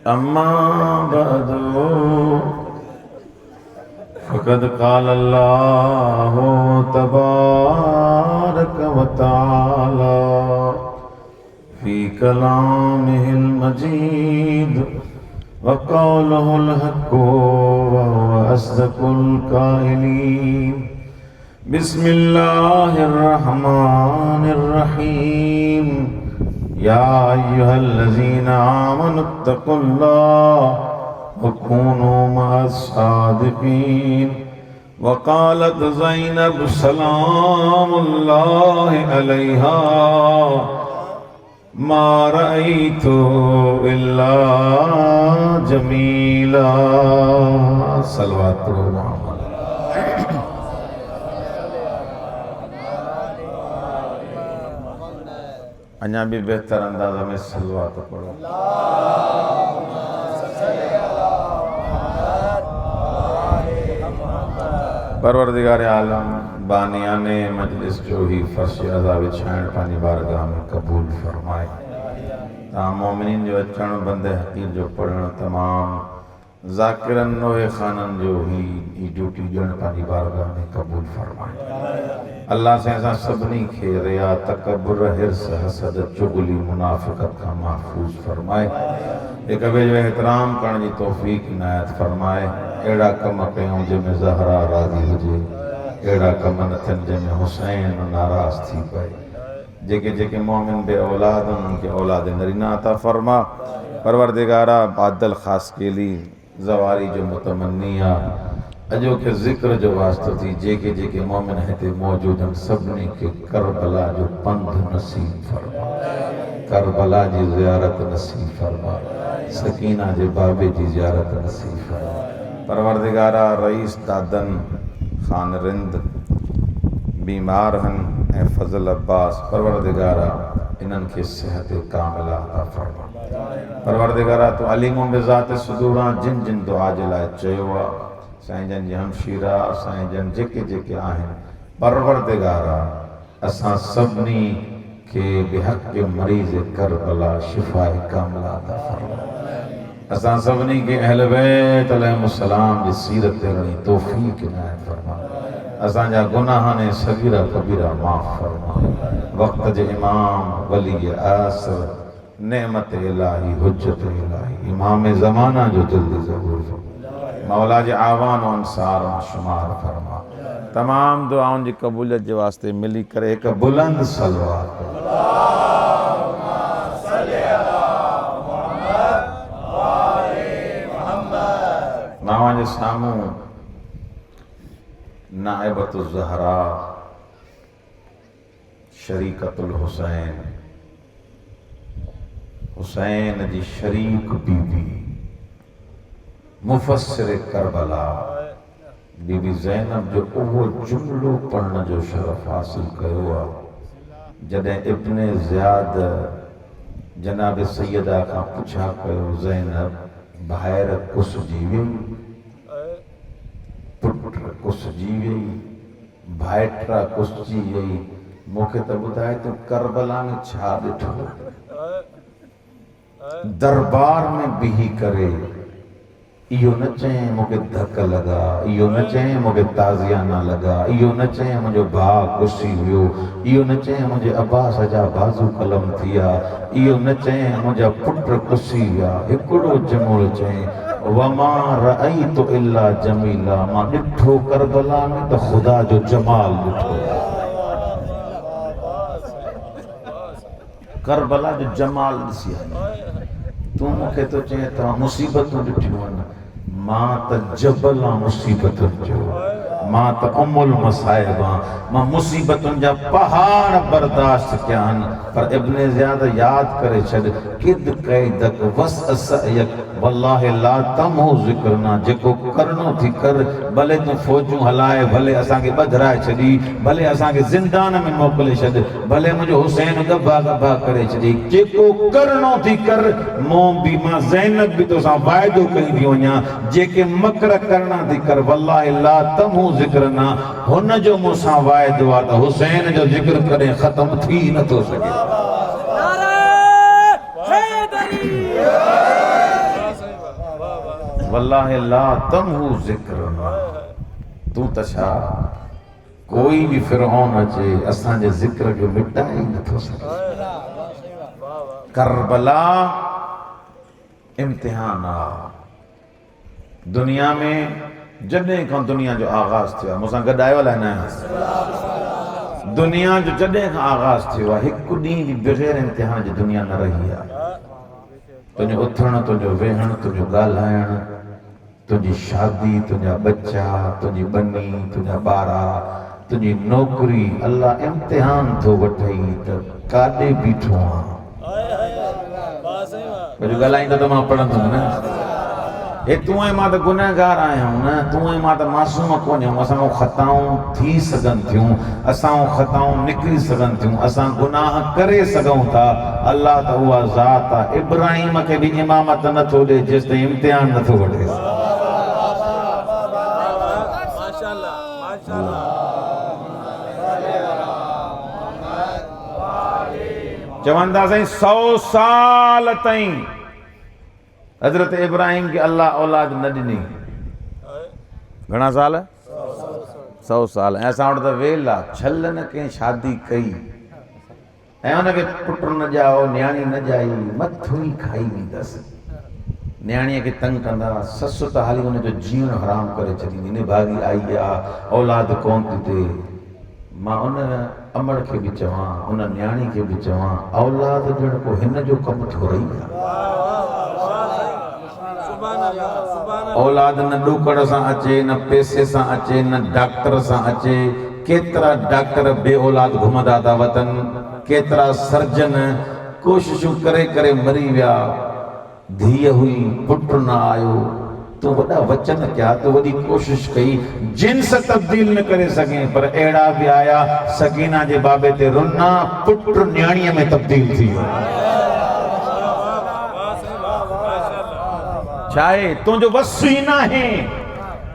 अम्मा बअदु फ़क़द क़ाल अल्लाहु तबारक व तआला फ़ी कलामिहिल मजीद व क़ौलुहुल हक़्क़ु व हुवा अस्दक़ुल क़ाइलीन। बिस्मिल्लाहिर रहमानिर रहीम। या अय्युहल्लज़ीना आमनुत्तक़ुल्लाह व कूनू मअस्सादिक़ीन। वक़ालत ज़ैनब सलामुल्लाहि अलैहा मा रअयतु इल्ला जमीला। सल्लल्लाहु अलैहि अञा भी बेहतर अंदाज़ में सल्लल्लाहु पढ़ो। परवरदिगार आलम बानियाने मजलिस जो ही फर्श अज़ा विछाइण पानी बारगाह में कबूल फरमाए। तमाम मोमिनीन जो अचण बंदे हकीर जो पढ़ण तमाम ज़ाकिरन नोए खानन जो ही ड्यूटी ॾियण पानी बारगाह में कबूल फरमाए। अल्लाह से असां सभिनी खे रिया तकब्बुर हिर्स हसद चुगली मुनाफ़िक़त खां महफूज़ फरमाए। एक ॿिए जो एहतराम करण जी तौफ़ीक़ इनायत फरमाए। अहिड़ा कम कयूं जंहिंमें ज़हरा राज़ी हुजे, अहिड़ा कम न थियनि जंहिंमें हुसैन नाराज़ थी पए। जेके जेके मोमिन बे औलाद उन्हनि खे औलाद नरीना अता फरमा। परवरदिगारा बादल ख़ास केली ज़वारी जो मुतमन्निया अजो के ज़िक्र जो वास्तो थी। जेके जेके मोमिन हिते मौजूद आहिनि सभिनी खे करबला जो पंध नसीब फरमा, करबला जी ज़ियारत नसीब फरमा, सकीना जे बाबे जी ज़ियारत नसीब फरमा। परवरदिगारा रईस दादन खान रिंद बीमार हन ऐं फज़ल अब्बास परवरदिगारा इन्हनि खे सेहत कामिला अता फरमा। परवरदिगारा तो अलीमो बिज़ात सुदूरा जिन जिन दुआ जे लाइ चयो आहे साईं जन जी हमशीरा साईं जन जेके जेके आहिनि परवरदिगारा असां सभिनी खे बेहक़ मरीज़ करबला शिफ़ाए कामिला अता फरमा। असां सभिनी खे अहल बैत अलैहिस्सलाम जी सीरत तेरणी तौफ़ीक़ इनायत फरमा। असांजा गुनाह ने सगीरा कबीरा माफ़ फरमा। वक़्त जे इमाम वली आसर नेमत इलाही हुज्जत इलाही इमाम ज़माना जो जल्दी ज़बूर फरमा। मौला जे आवान और अंसार मां शुमार फरमा। तमाम दुआउनि जी क़बूलियत जे वास्ते मिली करे एक बुलंद सलवात मां जे साम्हूं नाइबतुल ज़हरा शरीकतुल हुसैन हुसैन जी शरीक बीबी मुफस्सिर करबला बीबी ज़ैनब जो उहो जुमलो पढ़ण जो शरफ़ हासिल कयो आहे जॾहिं इब्ने ज़ियाद जनाब सैयदा खां पुछा कयो ज़ैनब ॿाहिरि कुसिजी वेई, पुट कुसिजी वेई, भाइटरा कुसिजी वेई, मूंखे त ॿुधाए तूं करबला में छा ॾिठो? दरबार में बिही करे इहो न चएं मूंखे धक लॻा, इहो न चएं मूंखे ताज़ियाना लॻा, इहो न चएं मुंहिंजो भाउ कुसी हुयो, इहो न चएं मुंहिंजे अब्बास जा बाज़ू कलम थिया, इहो न चएं मुंहिंजा पुट कुसी विया। हिकिड़ो जमूल चएं वमा रअयतु इल्ला जमीला, मां ॾिठो करबला में त ख़ुदा जो जमाल ॾिठो। करबला जो जमाल ॾिसी तूं मूंखे तो चएं तव्हां मुसीबतूं ॾिठियूं आहिनि, मां त जबल आं मुसीबतुनि जो, मां त उमुल मसाइब आं, मां मुसीबतुनि जा पहाड़ बर्दाश्त कया आहिनि। पर इब्ने ज़ियाद यादि करे छॾ किद कैदक वस असयक वल्लाहि ला तमो ज़िक्रना, जेको करणो थी कर, भले तूं फ़ौजूं हलाए, भले असांखे ॿधराए छॾी, भले असांखे ज़िंदान में मोकिले छॾ, भले मुंहिंजो हुसैन गभा गभा करे छॾी, जेको करणो थी कर। मां ज़ैनब बि तोसां वाइदो कई थी वञा, जेके मकर करणा थी कर वल्लाहि ला तमो ज़िक्रना, हुन जो मूंसां वाइदो आहे त हुसैन जो ज़िक्र कॾहिं ख़त्म थी नथो सघे। वल्लाहि ला तमहु ज़िक्रना, तू तछा कोई भी फिरौन अचे असांजे ज़िक्र खे मिटाए नथो सघे। करबला इम्तिहान आ। दुनिया में जॾहिं खां दुनिया जो आगाज़ थियो आहे, मूंसां गॾु आयो अलाए न? दुनिया जो जॾहिं खां आगाज़ थियो आहे, हिकु ॾींहुं बि बग़ैर इम्तिहान जी दुनिया न रही आहे। तुंहिंजो उथणु, तुंहिंजो वेहणु, तुंहिंजो ॻाल्हाइणु, तुंहिंजी शादी, तुंहिंजा बच्चा, तुंहिंजी बनी, तुंहिंजा ॿारा, तुंहिंजी नौकरी, अल्लाह इम्तिहान थो वठई त काॾे बीठो आहे। कुझु ॻाल्हाईंदो त मां पढ़ंदुमि न। हे तूं ऐं मां त गुनहगार आहियूं न, तूं ऐं मां त मासूम कोन आहियूं। असां ख़ताऊं थी सघनि थियूं, असां ख़ताऊं निकिरी सघनि थियूं, असां गुनाह करे सघूं था। अल्लाह त उहा ज़ात आहे, इब्राहिम खे बि इमामत नथो ॾे जेसि ताईं इम्तिहान नथो वठे। चवनि था साईं 100 साल ताईं हज़रत इब्राहिम के अल्लाह औलाद न ॾिनी। घणा साल? 100 साल। ऐं असां वटि त वेल आहे, छल न कंहिं शादी कई ऐं हुनखे पुट न ॼाओ, न्याणी न ॼाई, मथो ई खाई वेंदसि। न्याणीअ खे तंग कंदा, ससु त हाली हुनजो जीअणु हराम करे छॾींदी, निभागी आई आहे, औलाद कोन थी थिए। मां उन अमड़ खे बि चवां, उन न्याणी खे बि चवां, औलाद ॼण को हिन जो कमु थो रही आहे। औलाद न ॾोकड़ सां अचे, न पैसे सां अचे, न डॉक्टर सां अचे। केतिरा डॉक्टर बे औलाद घुमंदा था वतन, केतिरा सर्जन कोशिशूं करे करे मरी विया। धीअ हुई, पुट न आयो, तूं वॾा वचन कया, तूं वॾी कोशिश कई, जिन्स तब्दील न करे सघे, पर अहिड़ा बि आया सकीना जे बाबे ते रुना, पुट न्याणीअ में तब्दील थी वियो। छा आहे? तुंहिंजो वस ई न आहे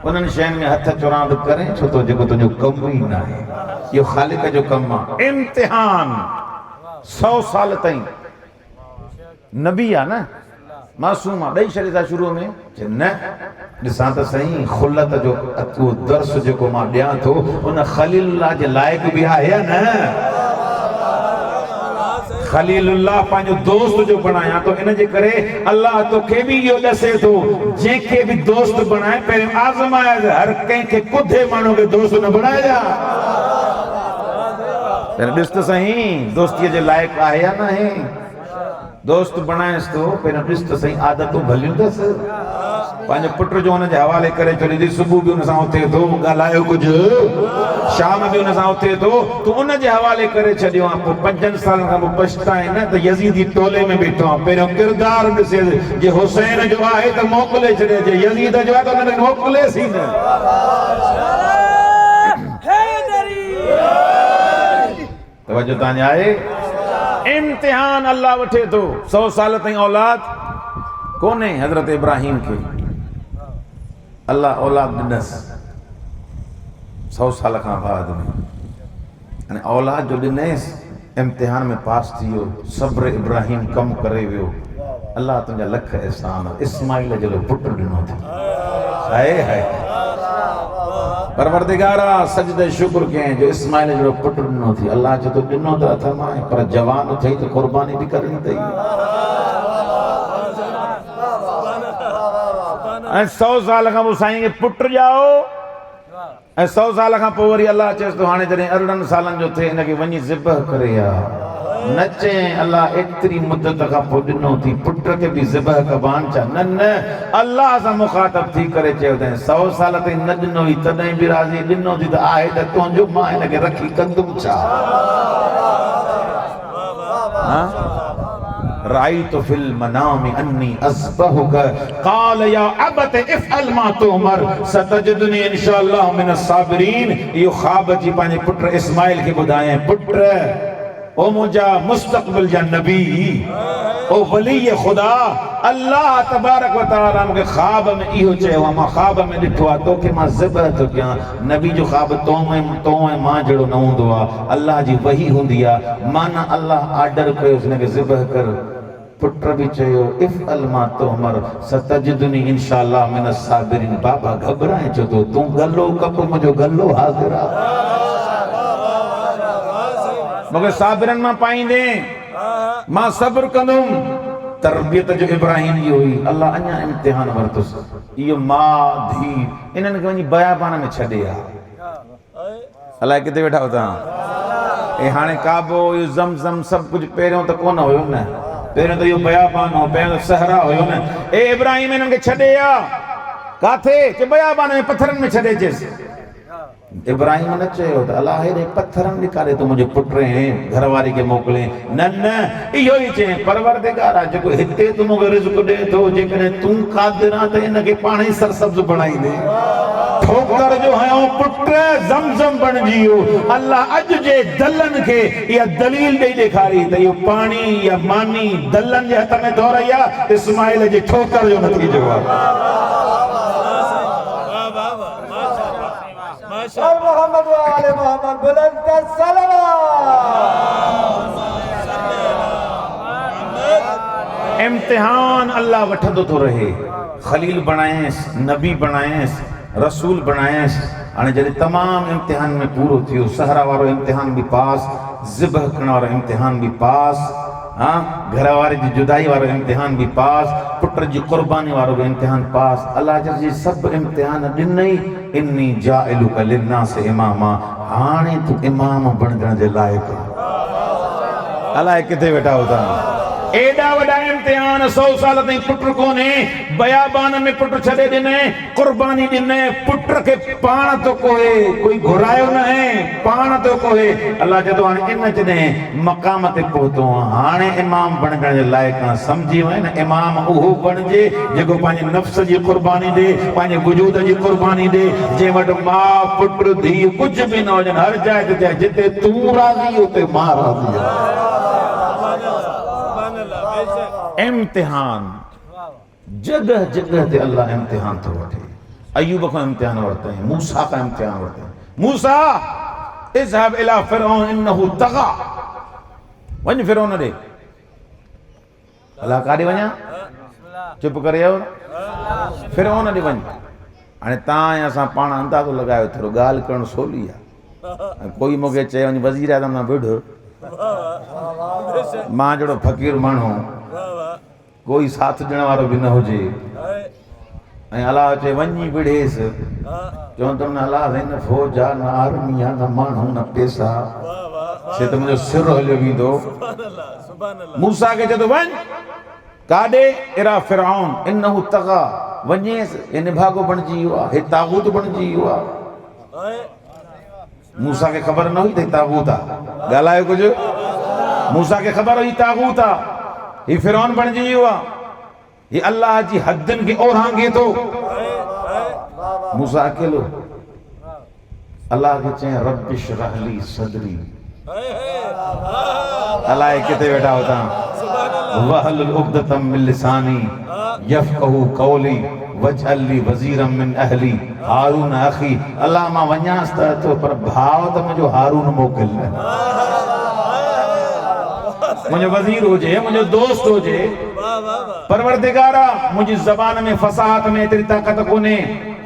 उन्हनि शयुनि में हथ चुरांद करें, छो तो जेको तुंहिंजो कमु ई न आहे। इहो ख़ालिक जो कमु आहे। इम्तिहान 100 साल ताईं नबी आहे न, मासूम आहे, ॾेई छॾे था शुरूअ में। न ॾिसां त सही, खुलत जो उहो दर्स जेको मां ॾियां थो उन ख़लीलुल्लाह जे लाइक़ बि आहे या न? ख़लीलुल्लाह पंहिंजो दोस्त जो बणाया तो, इन जे करे अल्लाह तोखे बि इहो ॾसे थो, जंहिंखे बि दोस्त बणाए पहिरियों आज़माए, हर कंहिंखे कुधे माण्हू खे दोस्त न बणाइजा। ॾिस त सही दोस्तीअ जे लाइक़ आहे या न आहे। दोस्त बणाएसि थो, पहिरियों ॾिस त सही आदतूं भलियूं अथसि। पंहिंजे पुट जो हुनजे हवाले करे छॾी, सुबुह बि हुन सां उथे थो, ॻाल्हायो कुझु, शाम बि हुन सां उथे थो, तूं उनजे हवाले करे छॾियो आहे। पोइ 5 सालनि खां पोइ पछताए न त यज़ीदी टोले में बीठो आहे। पहिरियों किरदारु ॾिसे, जे हुसैन जो आहे त मोकिले छॾे, जे यज़ीद जो आहे त हुनखे मोकिलेसि ई न। तवजो तव्हांजी आहे? इम्तिहान अल्लाह वठे थो। 100 साल ताईं औलाद कोन्हे हज़रत इब्राहिम खे, अल्लाह औलाद ॾिनसि 100 साल खां बाद में। हाणे औलाद जो ॾिनसि, इम्तिहान में पास थी वियो, सब्र इब्राहिम कमु करे वियो। अल्लाह तुंहिंजा लख एहसान, इस्माइल जो पुटु ॾिनो अथई। आहे परवरदिगारा सजदे शुक्र कयईं जो इस्माइल जो पुटु ॾिनो अथई। अल्लाह चए थो ॾिनो त अथई मां, पर जवान अथई त क़ुर्बानी बि करणी अथई। ऐं 100 साल खां पोइ साईं खे पुटु ॼाओ, ऐं 100 साल खां पोइ वरी अल्लाह चएसि थो हाणे जॾहिं 18 सालनि जो थिए हिनखे वञी ज़िबह करे आ। न चए अल्लाह एतिरी मुद्दत खां पोइ ॾिनो थी, पुट खे बि ज़िबह कबान छा? न न, अल्लाह सां मुखातब थी करे चयो अथई 100 साल ताईं न ॾिनो ई तॾहिं बि राज़ी, ॾिनो थी त आहे त तुंहिंजो, मां हिनखे रखी कंदुमि छा? राइतु फिल मनामि अन्नी अज़बहुक क़ाल या अबत इफ़अल मा तुअमर सतजिदुनी इंशाअल्लाह मिन अस्साबिरीन। इहो ख़्वाब जी पंहिंजे पुट इस्माइल खे ॿुधायईं, पुट ओ मुंहिंजा मुस्तक़बिल जा नबी, ओ वली ख़ुदा, अल्लाह तबारक व तआला मूंखे ख़्वाब में इहो चयो आहे, मां ख़्वाब में ॾिठो आहे तोखे मां ज़िबह थो कयां। नबी जो ख़्वाब तो ऐं मां जहिड़ो न हूंदो आहे, अल्लाह जी वही हूंदी आहे। माना अल्लाह आर्डर कयोसि हिनखे ज़िबह कर। पुत्र भी चयो इफ़अल मा तुअमर सतजिदुनी इंशाअल्लाह मिन साबिरीन। बाबा घबराए छो तो तू गल्लो कप मुझो गल्लो हाज़िर आ मूंखे साबिरन मां पाईंदे मां सब्र कंदुम। तरबियत जो इब्राहिम जी हुई। अल्लाह अञा इम्तिहान वरतुस इयो मां धी इन्हनि खे वञी बयाबान में छॾे आ। अलाए किथे वेठा हो तव्हां। ए हाणे काबो इहो ज़मज़म सभु कुझु पहिरियों त कोन हुयो न। पहिरियों त इहो बयाबान हो, पहिरियों सहरा हुयो न। ए इब्राहिम इन्हनि खे छॾे आ काथे के बयाबान में पत्थरनि में छॾे अचेसि। इब्राहिम न चयो त अलाह हेॾे पत्थरनि ॾेखारे तूं मुंहिंजे पुट घरवारी खे मोकिले। न न इहो ई चई परवरदिगार जेको हिते तूं मूंखे रिज़्क़ ॾे थो जेकॾहिं तूं क़ादिर आहे त हिनखे पाण ई सरसब्ज़ बणाईंदे। ठोकर जो हयो पुट ज़मज़म बणिजी वियो। अल्लाह अॼु जे दलनि खे इहा दलील ॾेई ॾेखारी त इहो पाणी या मानी दलनि जे हथ में थो रही आहे। इस्माइल जे ठोकर जो नतीजो आहे। मोहम्मद वाले मोहम्मद बुलंद इम्तिहान अल्लाह वठंदो थो रहे। खलील बणायसि, नबी बणायसि, रसूल बणायसि। हाणे जॾहिं तमामु इम्तिहान में पूरो थियो, सहरा वारो इम्तिहान बि पास, ज़िबह करण वारो इम्तिहान बि पास, हाँ घरवारे जी जुदाई वारो इम्तिहान भी पास, पुट जी कुर्बानी वारो भी इम्तिहान पास। अल्लाह जी सब इम्तिहान ॾिनई। इन्नी जाइलुका लिन्नास इमामा, हाणे तू इमाम बणजण जे लाइक़ आहे। अलाए किथे वेठा हो तव्हां। एडा वडा इम्तिहान 100 साल ताईं पुट कोने, बयाबान में पुट छॾे ॾिने, कुर्बानी ॾिने, पुट खे पाण तो कोहे, कोई घुरायो न है, पाण तो कोहे। अल्लाह जदो हाणे इन जॾहिं मक़ाम ते पहुतो हाणे इमाम बणजण जे लाइक़ आहे। सम्झी वए न, इमाम उहो बणजे जेको पंहिंजे नफ़्स जी कुर्बानी ॾे, पंहिंजे वजूद जी कुर्बानी ॾे, जंहिं वटि माउ पुट धीउ कुझु बि न हुजनि, हर जाइ ते चए जिते तूं राज़ी उते मां राज़ी आहियां। इम्तिहान जगह जगह ते अल्लाह इम्तिहान तो वठे। अयूब का इम्तिहान वरते हैं, मूसा का इम्तिहान वरते हैं। मूसा इज़हब इला फिरऔन इन्नहु तग़ा, वञ फिरऔन ॾे। अल्लाह काॾे वञा? चुप करे आयो, फिरऔन ॾे वञ। हाणे तव्हां ऐं असां पाण अंदाज़ो लॻायो, थोरो ॻाल्हि करणु सवली आहे। कोई मूंखे चए वञ वज़ीर आज़म सां विढ़, मां जहिड़ो फ़क़ीर माण्हू, कोई साथ ॾियण वारो बि न हुजे, ऐं अलाह चए वञी विढ़ेसि, चवनि त न अलाह साईं न फ़ौज आहे, न आर्मी आहे, न माण्हू, न पैसा, से त मुंहिंजो सिर हलियो वेंदो। मूसा खे चए थो वञ काॾे? इरा फिरऔन इन्नहु तग़ा, वञेसि, हे निभागो बणिजी वियो आहे, हे तागूत बणिजी वियो आहे। मूसा खे ख़बर न हुई त तागूत आहे। ॻाल्हायो कुझु? मूसा खे ख़बर हुई तागूत आहे, ही फिरौन बणिजी वियो आहे, ही अल्लाह जी हदनि खे ओरांगे थो। मूसा अकेलो। अल्लाह खे चए रब्बि इश्रह ली सदरी। अलाए किथे वेठा हो तव्हां। वहलुल उक़दतम मिन लिसानी यफ़क़हू क़ौली वजअल ली वज़ीरम मिन अहली हारून अख़ी। अल्लाह मां वञांसि त अथो, पर भाउ त मुंहिंजो हारून मोकिल न, मुझे वजीर हो जे, मुझे दोस्त हो जे। परवरदिगारा मुझी ज़बान में फसाहत में एतरी ताकत कोने,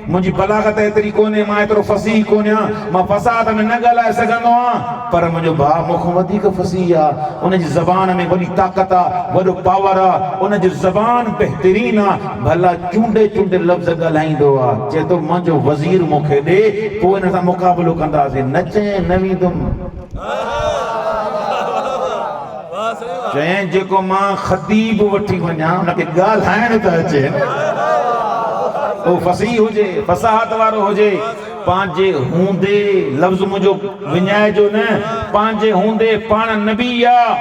मुझी बलागत एतरी कोने, मां एतरो फसीह कोन्या, मां फसाहत में न ॻाल्हाए सघंदो आहियां, पर मुंहिंजो भाउ मूंखां वधीक फसीह आहे। उनजी ज़बान में वॾी ताकत आहे, वॾो पावर आहे, उनजी ज़बान बहितरीन आहे। भला चूंडे चूंडे लफ़्ज़ ॻाल्हाईंदो आहे। चए थो मुंहिंजो वज़ीर मूंखे ॾे, पोइ हिन सां मुक़ाबिलो कंदासीं। न चए न वेंदुमि, चए जेको मां ख़तीब वठी वञा उनखे ॻाल्हाइण त अचे, उहो फसीह हुजे, फसाहत वारो हुजे। पंहिंजे हूंदे लफ़्ज़ मुंहिंजो विञाइजो न, पंहिंजे हूंदे पाण नबी आहे,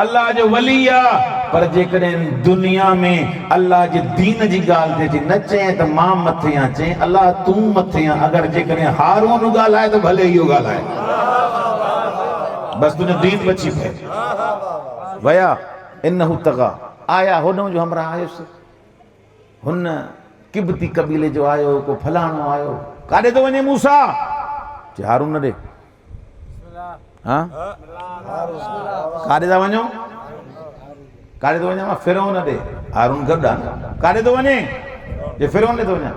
अल्लाह जो वली आहे, पर जेकॾहिं दुनिया में अल्लाह जे दीन जी ॻाल्हि थिए थी, न चए त मां मथे आहियां, चए अल्लाह तूं मथे आहियां। अगरि जेकॾहिं हारून ॻाल्हाए त भले इहो ॻाल्हाए, बसि तुंहिंजो दीन बची पए। वया इन्नहु तग़ा, आया हुन जो हमरा आयुसि, हुन किबती कबीले जो आयो, को फलाणो आयो। काॾे थो वञे मूसा? चए हारून ॾे। हाँ काॾे था वञो? काॾे थो वञा मां फिरोन ॾे हारून गॾु आहे न काॾे थो वञे जे फिरोन ॾे थो वञा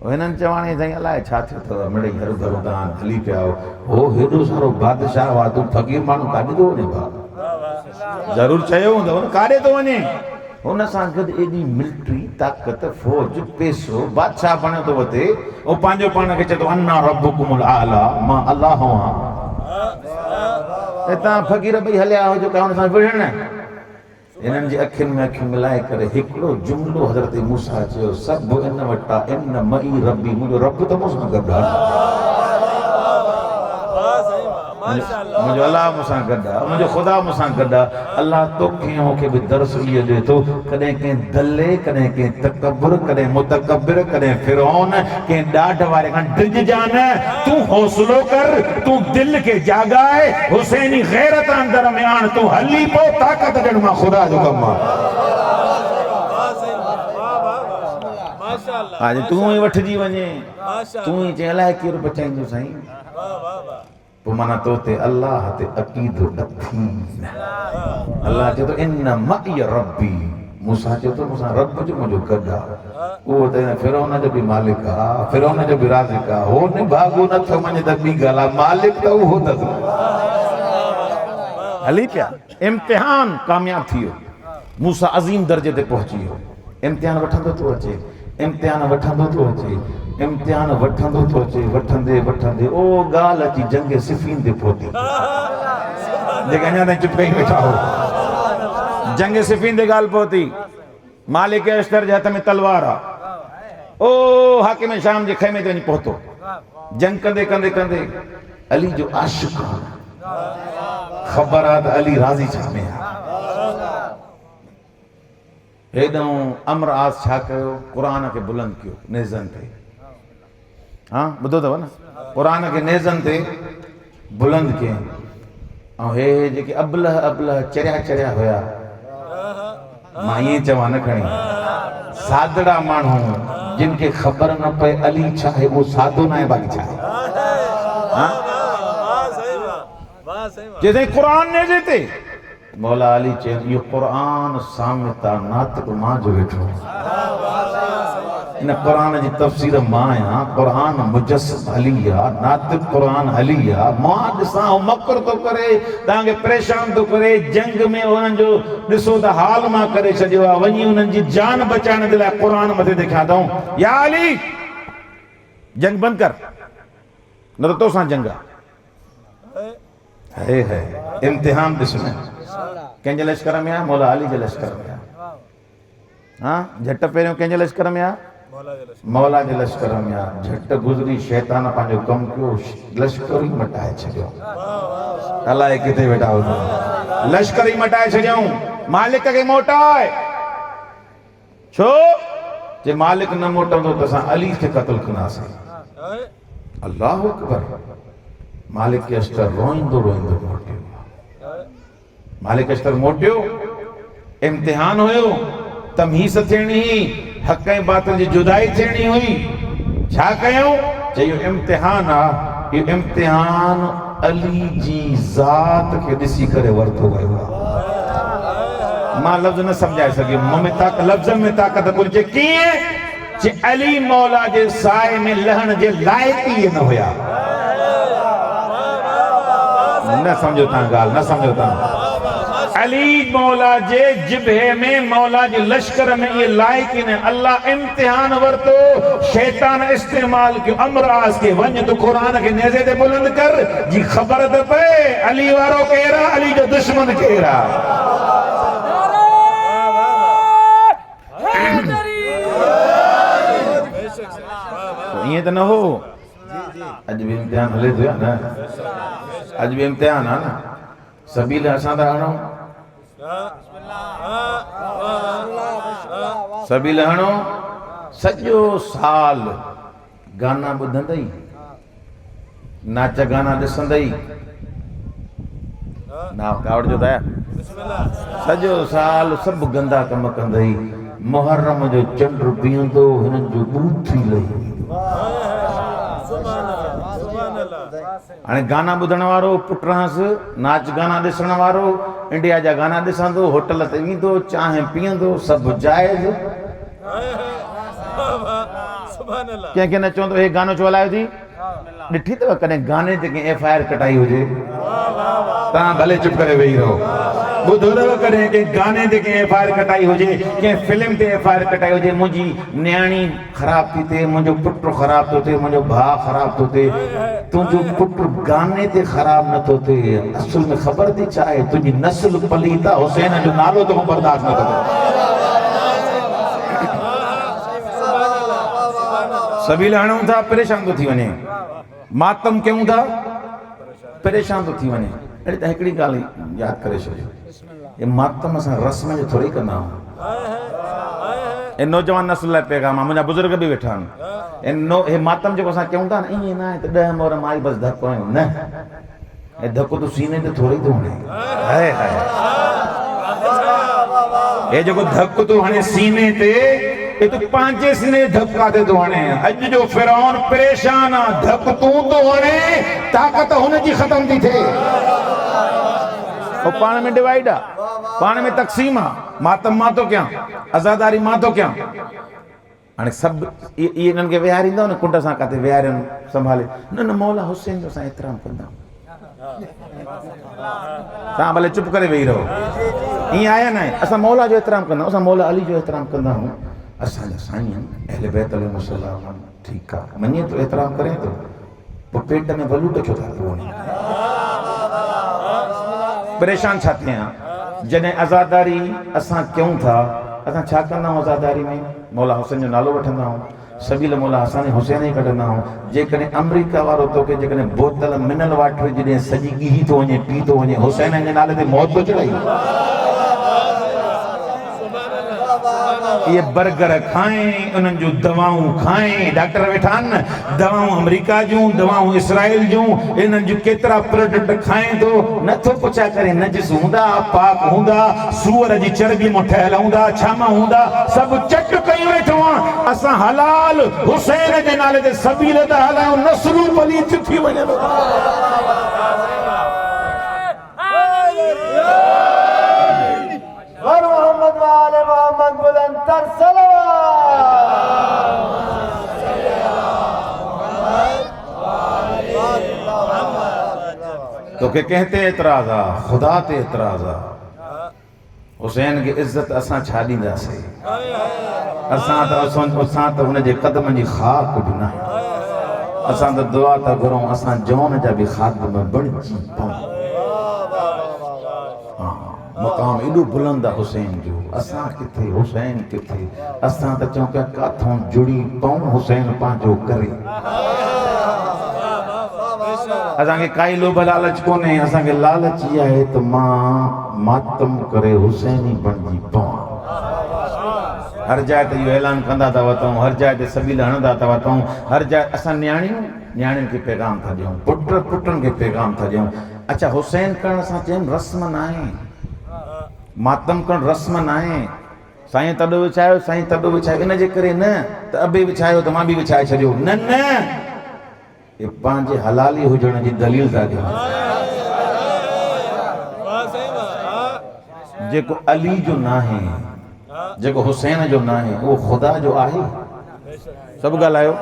हिननि चवाणी साईं अलाए छा थियो अथव मिड़ई घर घरो तव्हां हली पिया हो हेॾो सारो बादशाह हुआ तूं फ़क़ीर माण्हू काॾे थो वञे भाउ ज़रूरु चयो हूंदव न काॾे थो वञे हुन सां गॾु एॾी मिलिट्री ताक़त फ़ौज पैसो बादशाह बणियो थो वठे उहो पंहिंजो पाण खे चए थो अन्ना रब्बुकुमुल आला मां अलाह आहियां हितां फ़क़ीर ॿई हलिया हुजो का हुन सां विढ़ण इन्हनि जी अखियुनि में अखियूं मिलाए करे हिकिड़ो जुमिलो हज़रत मूसा चयो सभु इन वटां इन मई रबी मुंहिंजो रब त मूंसां गॾु आहे मुंहिंजो अलाह मूंसां गॾु आहे मुंहिंजो ख़ुदा मूंसां गॾु आहे अलाह तोखे मूंखे बि दर्स इहो ॾिए थो कॾहिं कंहिं दले कॾहिं कंहिं तकबुर कॾहिं मुतकबिर कॾहिं फिरौन कंहिं ॾाढ वारे खां डिॼ न तूं हौसलो कर तूं दिलि खे जाॻाए हुसैनी ग़ैरत अंदर में आण तूं हली पो ताक़त ॾियण मां ख़ुदा जो कमु आहे आज तूं ई वठिजी वञे तूं ई चए अलाए केरु बचाईंदो साईं पोइ माना तो ते अल्लाह ते अक़ीदो नथी अल्लाह चए थो इन मई रब्बी मूसा चए थो मूंसां रब जो मुंहिंजो गॾु आहे उहो त फिरौन जो बि मालिक आहे फिरौन जो बि राज़िक आहे हो न भाॻो नथो वञे त ॿी ॻाल्हि आहे मालिक त उहो अथसि हली पिया इम्तिहान कामयाबु थी वियो मूसा अज़ीम दर्जे ते पहुची वियो इम्तिहान वठंदो थो अचे इम्तिहान वठंदो थो अचे इम्तिहान वठंदो थो अचे वठंदे वठंदे ओ ॻाल्हि अची जंग सिफ़ीन ते पहुती जेके अञा ताईं चुप कई वेठा हो जंग सिफ़ीन ते ॻाल्हि पहुती मालिक अश्तर जे हथ में तलवार आहे ओ हाकिम शाम जे ख़ैमे ते वञी पहुतो जंग कंदे कंदे कंदे अली जो आशिक़ ख़बर आहे त अली राज़ी छा में आहे हेॾऊं अमर आस छा कयो क़ुरान खे बुलंद कयो नेज़नि ते हाँ ॿुधो अथव न क़ुरान खे नेज़नि ते बुलंद कयईं ऐं हे जेके अबलह अबलह चरिया चरिया हुया मां ईअं चवां न खणी सादड़ा माण्हू जिन खे ख़बर न पए अली छा आहे उहो सादो न आहे बाक़ी छा आहे जेसिताईं क़ुरान नेज़े ते मौला अली चवनि इहो क़ुरान सामिता नातिक मां जो वेठो इन क़ुरान जी तफ़सीर मां आहियां क़ुरान मुजस्सम अली आहे नातिक क़ुरान अली आहे मां ॾिसां मकर थो करे तव्हांखे परेशान थो करे जंग में उन्हनि जो ॾिसो त हाल मां करे छॾियो आहे वञी उन्हनि जी जान बचाइण जे लाइ क़ुरान मथे ते खाधऊं या अली जंग बंदि कर न त तोसां जंग आहे है इम्तिहान ॾिस न कंहिंजे लश्कर में आहे मौला अली जे लश्कर में आहे हाँ झट पहिरियों कंहिंजे लश्कर में आहे मौला जे लश्कर में आहे झट गुज़री शैतान पंहिंजो कमु कयो लश्कर ई मटाए छॾियो अलाए किथे वेठा हुजो लश्कर ई मटाए छॾियऊं मालिक खे मोटाए छो जे मालिक न मोटंदो त असां अली खे क़त्ल कंदासीं अल्लाहु अकबर मालिक अश्तर रोईंदो रोईंदो मोटियो मालिक अश्तर मोटियो इम्तिहान हुयो तमहीस थियणी हक़ ऐं बातिल जी जुदाई थियणी हुई छा कयूं चयो इम्तिहान आहे इहो इम्तिहान अली जी ज़ात खे ॾिसी करे वरितो वियो आहे मां लफ़्ज़ न सम्झाए सघियुमि मूं में लफ़्ज़नि में ताक़त घुरिजे कीअं जे अली मौला जे साए में लहण जे लाइक़ ई न हुया न सम्झो तव्हां ॻाल्हि न सम्झो तव्हां अली मौला जे जिबहे में मौला जे लश्कर में ये लाइक ने अल्लाह इम्तिहान वरतो शैतान इस्तेमाल के अमराज के वञ तो कुरान के नेज़े ते बुलंद कर जी खबर त पए अली वारो केरा अली जो दुश्मन केरा ये तो न हो अज भी इम्तिहान हले तो ना अज भी इम्तिहान है ना सबील असां ता हणो सबील हणो सॼो साल गाना ॿुधंदई नाच गाना ॾिसंदई ना कावड़ जो दया सॼो साल सभु गंदा कम कंदई मुहर्रम जो चंड पीअंदो हिननि जो ॿूथ थी लही हाणे गाना ॿुधण वारो पुटरांस नाच गाना ॾिसण वारो इंडिया जा गाना ॾिसंदो, होटल ते वेंदो, चांहि पीअंदो, सभु जाइज़। कंहिंखे न चवंदो हे गानो छो हलायो थी। ॾिठी अथव कॾहिं गाने ते कंहिं FIR कटाई हुजे? तव्हां भले चुप करे वेही रहो। ॿुधो अथव कॾहिं कंहिं गाने ते कंहिं FIR कटाई हुजे, कंहिं फिल्म ते FIR कटाई हुजे? मुंहिंजी न्याणी ख़राब थी थिए, मुंहिंजो पुटु ख़राब थो थिए, मुंहिंजो भाउ ख़राब थो थिए। तुंहिंजो पुटु गाने ते ख़राब नथो थिए, असुल में ख़बर थी छा आहे? तुंहिंजी नस्ल पलीत आहे, हुसैन जो नालो तो बर्दाश्त नथो थिए। सबील हणूं था, परेशान थो थी वञे। मातम कयूं था, परेशान थो थी वञे। अड़े त हिकिड़ी ॻाल्हि यादि करे छॾियो, ये मातम असां रस्म जो थोरी कंदा आहियूं। ये नौजवान नस्ल लाइ पैगाम आहे, मुंहिंजा बुज़ुर्ग बि वेठा आहिनि। हे मातम जेको असां चऊं था न, ईअं न आहे त 10 मोहर माई बसि धकु हयूं, न। हे धकु तूं सीने ते थोरी थो हणे। हाय हाय, हे जेको धकु तूं हणे सीने ते, ये तो पंहिंजे सीने धक्का ते थो हणे। अॼु जो फिरौन परेशान आहे, धकु तूं थो हणे, ताक़त हुनजी ख़तम थी थिए। पाण में डिवाइड आहे, पाण में तक़सीम आहे। मातम मां थो कयां, आज़ादारी मां थो कयां। हाणे सभु इहे इन्हनि खे विहारींदव न कुंड सां किथे विहारनि संभाले। न मौला हुसैन जो असां एतिराम कंदा आहियूं। तव्हां भले चुप करे वेही रहो। ईअं आया न आहे, असां मौला जो एतिराम कंदा आहियूं, असां मौला अली जो एतिराम कंदा आहियूं। असांजा साईं अहले बैत अलैहिमुस्सलाम, ठीकु आहे, मञे थो, एतिराम करे थो, पोइ पेट में बलूट छो था वञे? परेशान छा थियां? जॾहिं आज़ादारी असां कयूं था, असां छा कंदा आहियूं आज़ादारी में? मौला हुसैन जो नालो वठंदा आहियूं, सबील मौला हसन हुसैन ई कढंदा आहियूं। जेकॾहिं अमेरिका वारो तोखे जेकॾहिं बोतल मिनरल वाटर जॾहिं सॼी ॻीही थो वञे, पी थो वञे, हुसैन जे नाले ते मौत थो चढ़ाई। ये बर्गर खाएं, उन्हनि जूं दवाऊं खाएं, डॉक्टर वेठा आहिनि न, दवाऊं अमेरिका जूं, दवाऊं इसराइल जूं, इन्हनि जूं केतिरा प्रोडक्ट खाएं थो, नथो पुछा करे नजिस हूंदा, पाक हूंदा, सूअर जी चर्बी मां ठहियल हूंदा, छाम हूंदा, सभु चट कयूं वेठो आहे। असां हलाल हुसैन जे नाले ते सबील था हलायूं, नस्लूं पलीत थी वञनि। मोहम्मद वाले मोहम्मद बुलंदतर तो के कहते एतराज आ, खुदा ते एतराज आ। हुसैन की इज्जत असां छा ॾींदासीं? असां त हुन जे क़दमनि जी ख़ाक बि न आहे। असां त दुआ था घुरूं, असां जौन जा बि ख़ादम बणिजी पऊं। मक़ाम एॾो बुलंद आहे हुसैन जो, असां किथे, हुसैन किथे? असां त चऊं पिया काथों जुड़ी पऊं हुसैन पंहिंजो करे। असांखे काई लोभ लालच कोन्हे, असांखे लालच इहा आहे त मां मातम करे हुसैनी बणिजी पवां। हर जाइ ते इहो ऐलान कंदा था वठूं, हर जाइ ते सबील हणंदा था वठूं, हर जाइ असां न्याणियुनि खे पैगाम था ॾियूं, पुटनि खे पैगाम था ॾियूं। अच्छा, हुसैन करण सां चइनि रस्म न आहे, मातम करण रस्म न आहे। साईं तॾो विछायो, साईं तॾो विछायो, इन जे करे न त अबे विछायो त मां बि विछाए छॾियो, न न, ये पंहिंजे हलाली हुजण जी दलील था ॾियूं। जेको अली जो न आहे, जेको हुसैन जो न आहे, उहो ख़ुदा जो आहे। सभु ॻाल्हायो,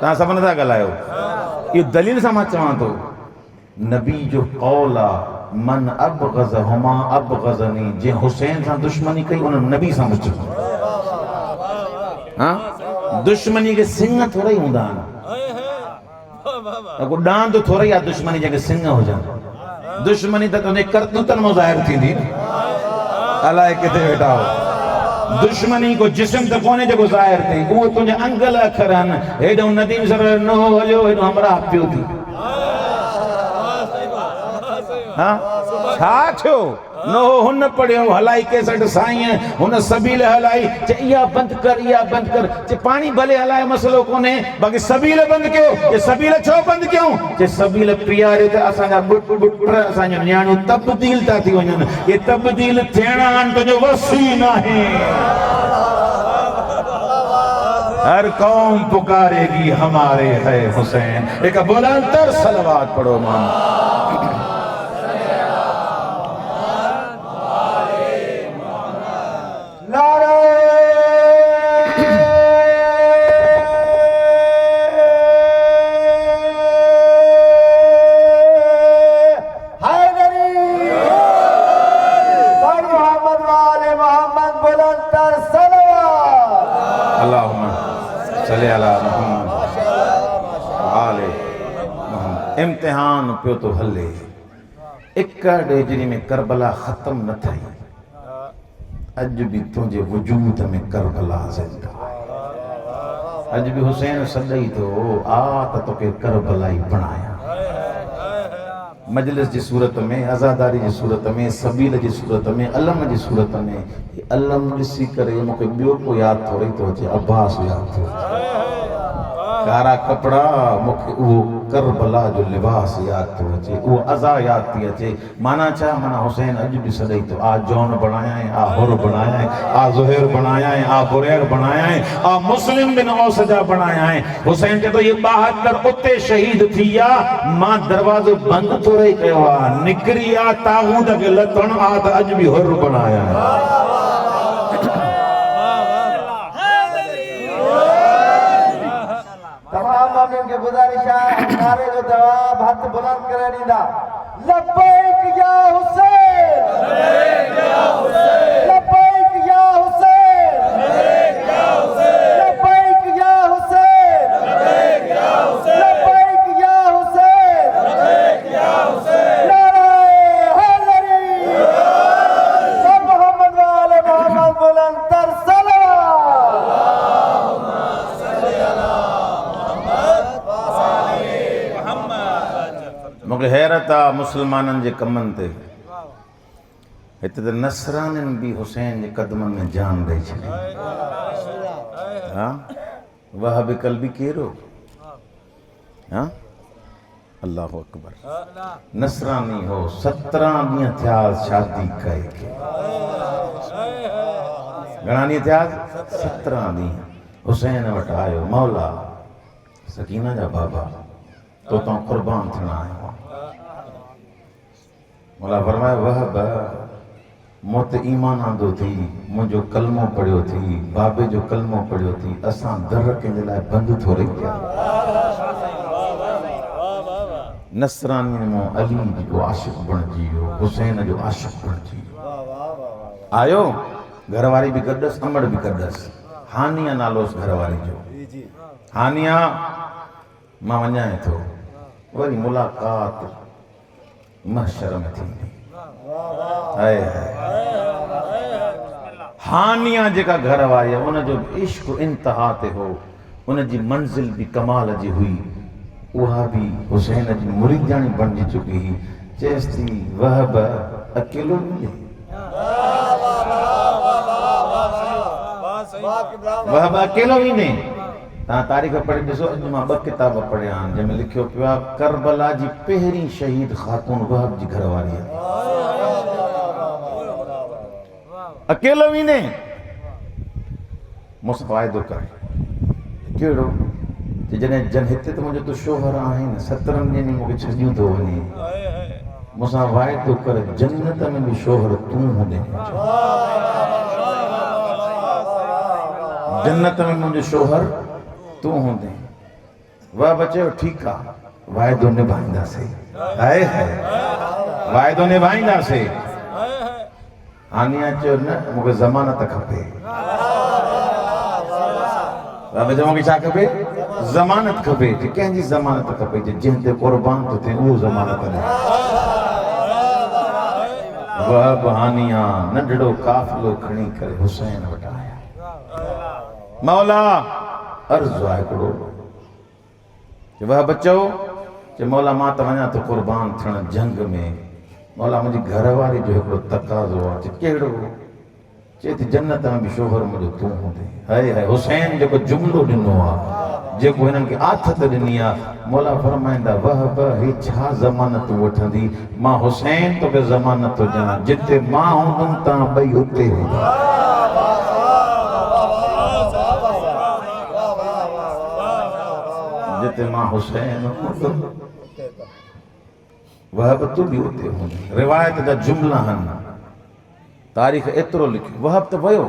तव्हां सभु नथा ॻाल्हायो। इहो दलील सां मां चवां थो, नबी जो कौल आहे, मन अबग़ज़हुमा अबग़ज़नी, जे हुसैन सां दुश्मनी कई उन नबी सां दुश्मनी। हाँ, दुश्मनी के सिंह थोड़ा ही हूंदा आहिनि, को डांद थोड़ा ही आहे दुश्मनी जेके सिंह हुजनि। दुश्मनी त तुंहिंजे करतूतनि मां ज़ाहिर थींदी, अलाए किथे वेठा हो। दुश्मनी को जिस्म त कोन्हे जेको ज़ाहिर थिए, उहो तुंहिंजा अंगल अखर आहिनि। हेॾो नदीम सर न हलियो, हेॾो हमरा पियो थी। हाँ, छा थियो? नो हुन पढ़ियो, हलाई केसट साईं, हुन सबील हलाई, चे इहा बंदि कर, इहा बंदि कर। चे पाणी भले हलाए, मसलो कोन्हे, बाक़ी सबील बंदि कयो। चे सबील छो बंदि कयूं? चे सबील पीआरियो त असांजा पुट, असांजो न्याणियूं तब्दील था थी वञनि। ये तब्दील थियणा आहिनि, तुंहिंजो वसी न आहे। हर कौम पुकारेगी हमारे है हुसैन। एक बुलंदतर सलवात पढ़ो मां। सल्ले अला मुहम्मद आले मुहम्मद। इम्तिहान पियो तो हले, एक डेजरी में करबला खत्म न थी, अज भी तुझे वजूद में करबला जिंदा। अज भी हुसैन सदई तो आ तो के करबला ही बनाया। मजलिस जी सूरत में, आज़ादारी जी सूरत में, सबील जी सूरत में, अलम जी सूरत में, अलम ॾिसी करे मूंखे ॿियो को यादि थोड़ी तो अचे, अब्बास यादि थो अचे। कारा कपड़ा मूंखे उहो करबला जो लिबास यादि थो अचे, उहो अज़ा यादि थी अचे। माना छा? माना हुसैन अॼु बि सॾई थो, आ जॉन बणाया आहिनि, आ हुर बणाया आहिनि, आ ज़ुहैर बणाया आहिनि, आ बुरैर बणाया आहिनि, आ मुस्लिम बिन औस जा बणाया आहिनि। हुसैन चए थो ये 72 उते शहीद थी विया, मां दरवाज़ो बंदि थो रही कयो आहे, निकिरी आ तागूत खे लथण आ त अॼु बि हुर बणाया आहिनि। के गुजारिशा नारे जो जवाब हाथ बुलंद करे ॾींदा। लब्बैक या हुसैन, लब्बैक या हुसैन, लब्बैक या हुसैन, लब्बैक या हुसैन, लब्बैक या हुसैन, लब्बैक या हुसैन, लब्बैक या हुसैन। नारे हैदरी सब मोहम्मद वाले मोहम्मद बुलंद तर मूंखे हैरत आहे मुस्लमाननि जे कमनि ते। हिते त नसरानियुनि बि हुसैन जे क़दमनि में जान ॾेई छॾी। हा वहाबी कल्बी कहिड़ो? हा अल्लाहु अकबर। नसरानी हो, 17 ॾींहं थिया शादी कई खे। घणा ॾींहं थिया? 17 ॾींहं। हुसैन वटि आयो, मौला सकीना जा बाबा तो कुर्बान थियणा आहियो। मौला फरमाए वहब मूं ते ईमान आंदो थी, मुंहिंजो कलमो पढ़ियो थी, बाबे जो कलमो पढ़ियो थी, असां दर कंहिंजे लाइ बंदि थो रही पिया। नसरानी मां अली जो आशिक़ बणिजी वियो, हुसैन जो आशिक़ बणिजी वियो। आयो, घरवारी बि गॾसि, अमड़ बि गॾसि। हानिया नालोसि घरवारी जो। हानिया मां वञाए थो, वरी मुलाक़ात महशर में थींदी। हाय हानिया जेका घर वारी आहे, उनजो इश्क इंतहा ते हो, उनजी मंज़िल भी कमाल जी हुई। उहा भी हुसैन जी मुरीदानी बणिजी चुकी हुई। चएसि थी वहब अकेलो मिले, वहब अकेलो ही ने। तव्हां तारीख़ पढ़ी ॾिसो, अॼु मां 2 किताब पढ़िया आहिनि जंहिंमें लिखियो पियो आहे करबला जी पहिरीं शहीद ख़ातून वहब जी घरवारी आहे। अकेलो ही ने। मूंसां वाइदो कर। कहिड़ो? जॾहिं जन हिते त मुंहिंजो तो शोहर आहिनि, 17 ॾींहंनि मूंखे छॾियूं थो वञे, मूंसां वाइदो कर जन्नत में भी शोहर तूं हूंदे, जन्नत में मुंहिंजो शोहर तूं हूंदे। वह बच्चे ठीकु आहे, वाइदो निभाईंदासीं। हाय हाय वाइदो निभाईंदासीं। हानिया चयो न मूंखे ज़मानत खपे। बाबा चयो मूंखे छा खपे? ज़मानत खपे। कंहिंजी ज़मानत खपे? जंहिं ते क़ुर्बान थो थिए उहो ज़मानत न। वह बहानिया नंढड़ो काफ़िलो खणी करे हुसैन वटि आया। मौला अर्ज़ु आहे हिकिड़ो। वह बच्चो चए मौला मां त वञा थो क़ुर्बान थियण जंग में। मौला मुंहिंजी घरवारी जो हिकिड़ो तक़ाज़ो आहे। चए कहिड़ो? चए थी जन्नत में भी शोहर मुंहिंजो तूं हूंदे। हाय हाय हुसैन जेको जुमिलो ॾिनो आहे, जेको हिननि खे आथत ॾिनी आहे, मौला फरमाईंदा वह हे छा ज़मानत वठंदी? मां हुसैन तोखे ज़मानत थो ॾियां, जिते मां हूंदुमि तव्हां ॿई उते हूंदा। जिते मां हुसैन हूंदुमि वह बि तूं बि उते हूंदी। रिवायत जा जुमिला आहिनि। तारीख़ एतिरो लिखियो, वह त वियो